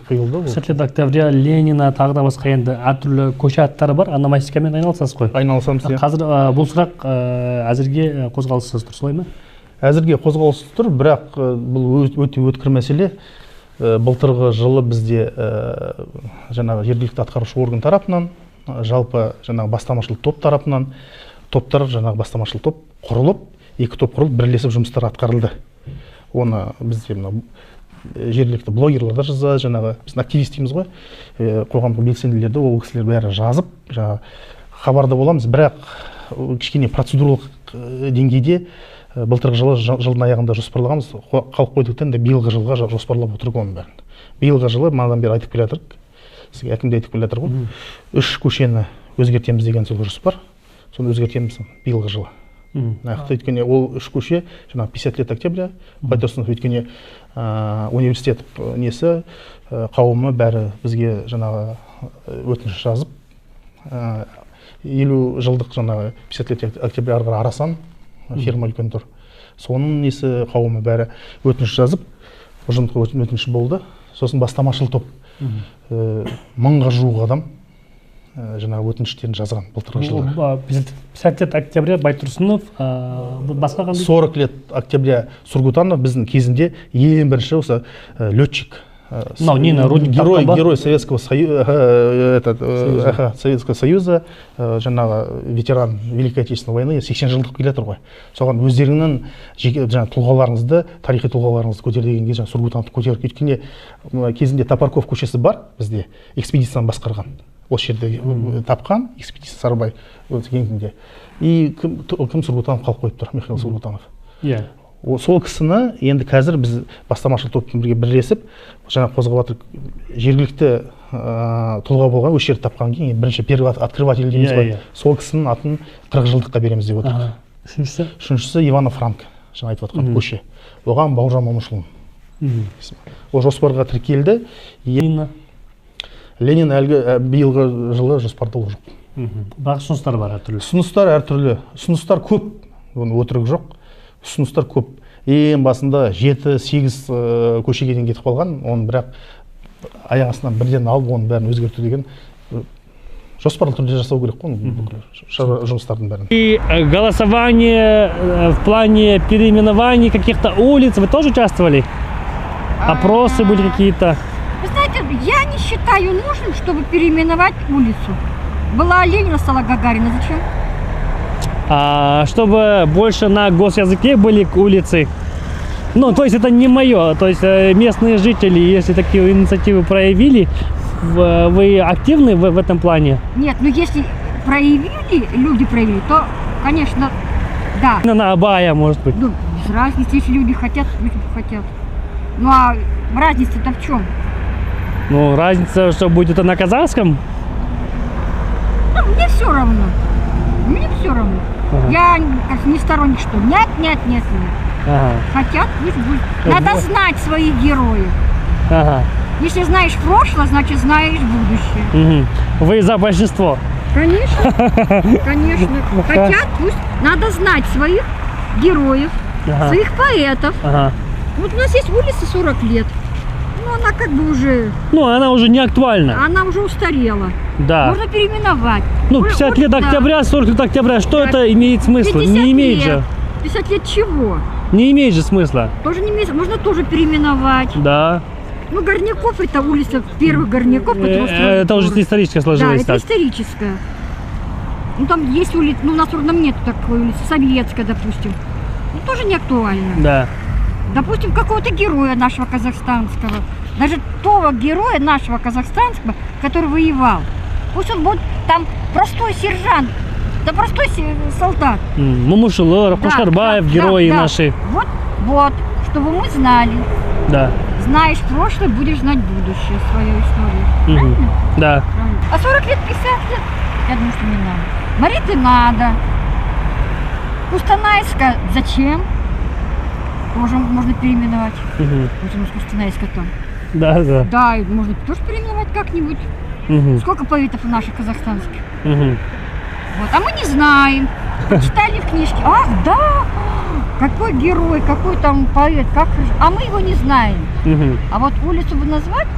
құйылды. 57 октября, Ленина, тағы да басқа енді әртүрлі көше аттары бар. Ономастикамен айналысасыз ғой? Айналысамыз. Қазір бұл сұрақ әзірге қозғалыссыз тұр, солай ма? Әзірге қозғалыссыз тұр, бірақ бұл өте өткір мәселе. Былтырғы жылы бізде жаңағы жергілікті атқарушы орган тарапынан, жалпы жаңағы бастамашыл топ тарапынан, топтар жаңағы бастамашыл топ құрылып, екі топ құрылып, бірлесіп жұмыстар атқарылды. Оны бізде жергілікті блогерлерді жаза, жаңағы біз активист дейміз ғой, қоғамдық белсенділерді, ол кісілер бәрі жазып, хабарда боламыз, бірақ кішкене процедуралық деңгейде былтырғы жылы жылдың аяғында жоспарлағанбыз, қалып қойдықтан да биылғы жылға жоспарлап отырдық оның бәрін. Биылғы жылы манадан бері айтып келе жатырмық, сізге әкім де айтып келе жатыр ғой, 3 көшені өзгертеміз деген сол жоспар, соны өзгертеміз биылғы жылы. Нақты өйткені ол 3 көше, жаңағы 50 лет октября, Байтұрсынов өйткені университет несі, қауымы бәрі бізге жаңағы өтініш жазып, 50 жылдық жаңағы 50 лет октября арғыр арасан, фирма үлкен тұр. Соның несі қауымы бәрі өтініш жазып, ұжымдық өтініш болды. Сосын бастамашыл топ 1000-ға жуық адам жаңағы өтініштерін жазған былтырғы жылы. 50 лет октября Байтұрсынов, басқа қандай? 40 лет октября Сургутанов біздің кезінде ең бірінші осы летчик. Герой Советского Союза, жаңағы ветеран Великой Отечественной войны 80 жылдық келе тұр ғой. Соған өздерінің тұлғаларыңызды, тарихи тұлғаларыңызды көтер дегенге Сургутановты көтеріп кеткенде кезінде Топорков көшесі бар бізде, экспедицияны басқарған. Осы жерде тапқан экспедиция Сарыбай кентінде. И кім Сургутанов қалып қойып тұр, Михаил Сургутанов. Сол кісіні енді қазір біз бастамашыл топпен бірге бірлесіп, жаңа қозғап жатыр, жергілікті тұлға болған, осы жерді тапқан кейін бірінші первый открыватель дейміз ғой. Сол кісінің атын 40 жылдыққа береміз деп отырмыз. Үшіншісі Иванов Франк, жаңа айтып жатқан көше. Оған Бауыржан Момышұлы. Ол жоспарға тіркелді. Ленин әлгі биылғы жылы жоспарда ол жоқ. Бірақ ұсыныстар бар әртүрлі. Ұсыныстар әртүрлі. Ұсыныстар көп, оны өтірік жоқ. Ұсыныстар көп. Ең басында 7-8 көшеге дейін кетіп қалған, оны бірақ аяқ астынан бірден алып, оның бәрін өзгерту деген жоспарлы түрде жасау керек қой, жұмыстардың бәрін. И голосование в плане переименований каких-то улиц, вы тоже участвовали? Опросы были какие-то? Вы знаете, я не считаю нужным, чтобы переименовать улицу. Была Ленина, стала Гагарина. Зачем? Чтобы больше на госязыке были улицы. Ну, то есть это не мое. То есть местные жители, если такие инициативы проявили, вы активны в этом плане? Нет, ну если люди проявили, то, конечно, да. На Абая, может быть. Ну, без разницы, если люди хотят, люди хотят. Ну, а разница-то в чем? Ну, разница, что будет это на казахском? Ну, мне все равно. Мне все равно. Я как не сторонник, что нет. Хотят, пусть будет. Надо знать своих героев. Если знаешь прошлое, значит знаешь будущее. Вы за большинство? Конечно, конечно. Хотят, пусть. Надо знать своих героев, своих поэтов. Вот у нас есть улица 40 лет. Ну, она как бы уже... Ну, она уже не актуальна. Она уже устарела. Да. Можно переименовать. Ну, 50 лет октября, 40 лет октября, что это имеет смысл? Не имеет же. 50 лет чего? Не имеет же смысла. Тоже не имеет. Можно тоже переименовать. Да. Ну, Горняков, это улица первых Горняков. Это уже историческая сложилась. Да, это историческая. Ну, там есть улица, ну, у нас в Рудном нет такой улицы, советская, допустим. Ну, тоже не актуально. Да. Допустим, какого-то героя нашего казахстанского, даже того героя нашего казахстанского, который воевал. Пусть он будет там простой сержант, да простой солдат. Момышұлы, Қошқарбаев, герои наши. Вот, чтобы мы знали. Да. Знаешь прошлое, будешь знать будущее, свою историю. Правильно? Да. Правильно. А 40 лет, 50 лет, я думаю, что не надо. Мариты надо. Кустанайска зачем? Тоже можно переименовать. Вот у нас Кустанайска там. Да. Да, можно тоже переименовать как-нибудь. Сколько поэтов у наших казахстанских. Вот. А мы не знаем. Прочитали в книжке. Ах, да! Какой герой, какой там поэт, как... а мы его не знаем. А вот улицу бы назвать,